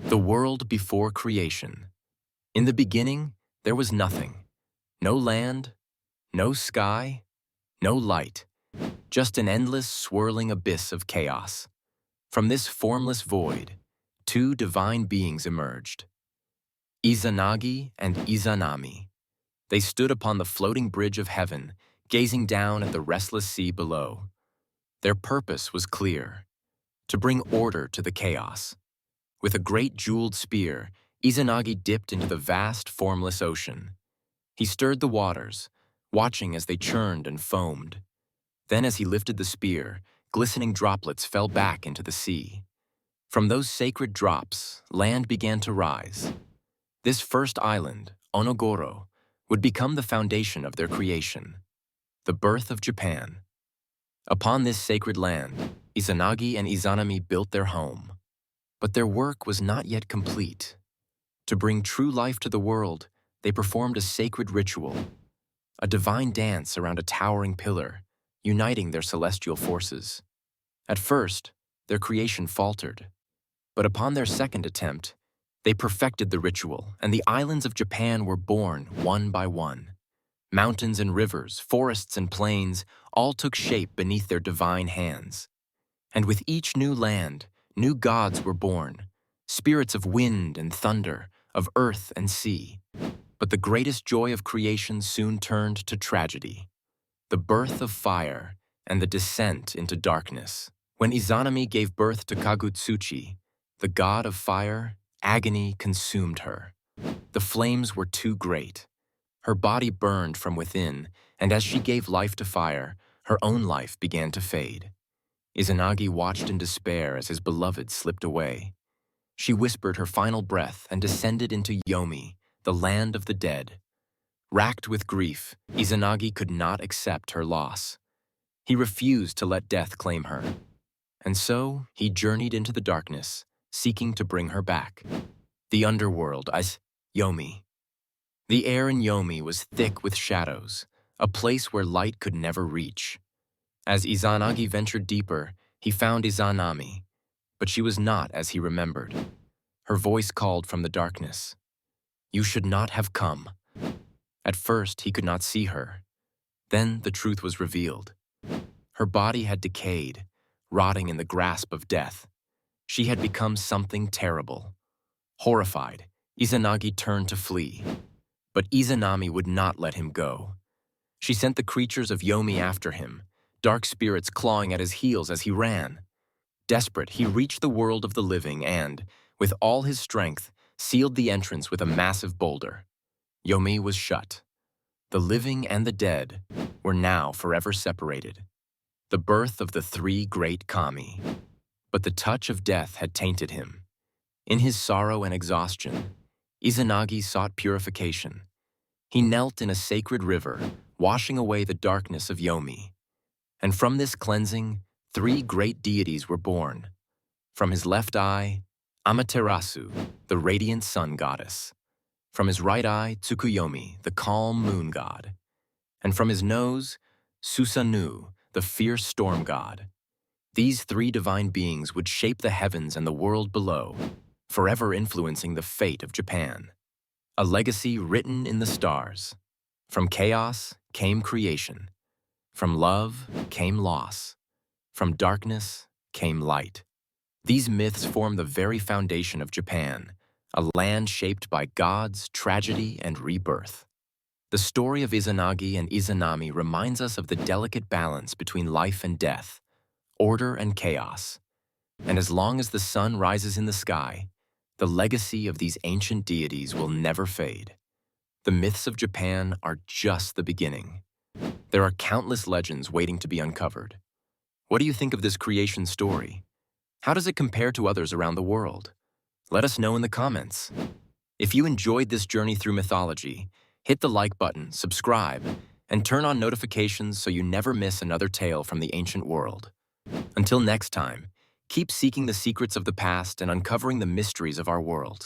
The world before creation. In the beginning, there was nothing. No land, no sky, no light. Just an endless, swirling abyss of chaos. From this formless void, two divine beings emerged. Izanagi and Izanami. They stood upon the floating bridge of heaven, gazing down at the restless sea below. Their purpose was clear: to bring order to the chaos. With a great jeweled spear, Izanagi dipped into the vast, formless ocean. He stirred the waters, watching as they churned and foamed. Then, as he lifted the spear, glistening droplets fell back into the sea. From those sacred drops, land began to rise. This first island, Onogoro, would become the foundation of their creation, the birth of Japan. Upon this sacred land, Izanagi and Izanami built their home. But their work was not yet complete. To bring true life to the world, they performed a sacred ritual, a divine dance around a towering pillar, uniting their celestial forces. At first, their creation faltered. But upon their second attempt, they perfected the ritual, and the islands of Japan were born one by one. Mountains and rivers, forests and plains, all took shape beneath their divine hands. And with each new land, new gods were born, spirits of wind and thunder, of earth and sea. But the greatest joy of creation soon turned to tragedy: the birth of fire and the descent into darkness. When Izanami gave birth to Kagutsuchi, the god of fire, agony consumed her. The flames were too great. Her body burned from within, and as she gave life to fire, her own life began to fade. Izanagi watched in despair as his beloved slipped away. She whispered her final breath and descended into Yomi, the land of the dead. Racked with grief, Izanagi could not accept her loss. He refused to let death claim her. And so he journeyed into the darkness, seeking to bring her back. The Underworld, as Yomi. The air in Yomi was thick with shadows, a place where light could never reach. As Izanagi ventured deeper, he found Izanami, but she was not as he remembered. Her voice called from the darkness. "You should not have come." At first, he could not see her. Then the truth was revealed. Her body had decayed, rotting in the grasp of death. She had become something terrible. Horrified, Izanagi turned to flee. But Izanami would not let him go. She sent the creatures of Yomi after him, dark spirits clawing at his heels as he ran. Desperate, he reached the world of the living and, with all his strength, sealed the entrance with a massive boulder. Yomi was shut. The living and the dead were now forever separated. The birth of the three great kami. But the touch of death had tainted him. In his sorrow and exhaustion, Izanagi sought purification. He knelt in a sacred river, washing away the darkness of Yomi. And from this cleansing, three great deities were born. From his left eye, Amaterasu, the radiant sun goddess. From his right eye, Tsukuyomi, the calm moon god. And from his nose, Susanoo, the fierce storm god. These three divine beings would shape the heavens and the world below, forever influencing the fate of Japan. A legacy written in the stars. From chaos came creation. From love came loss. From darkness came light. These myths form the very foundation of Japan, a land shaped by gods, tragedy, and rebirth. The story of Izanagi and Izanami reminds us of the delicate balance between life and death, order and chaos. And as long as the sun rises in the sky, the legacy of these ancient deities will never fade. The myths of Japan are just the beginning. There are countless legends waiting to be uncovered. What do you think of this creation story? How does it compare to others around the world? Let us know in the comments. If you enjoyed this journey through mythology, hit the like button, subscribe, and turn on notifications so you never miss another tale from the ancient world. Until next time, keep seeking the secrets of the past and uncovering the mysteries of our world.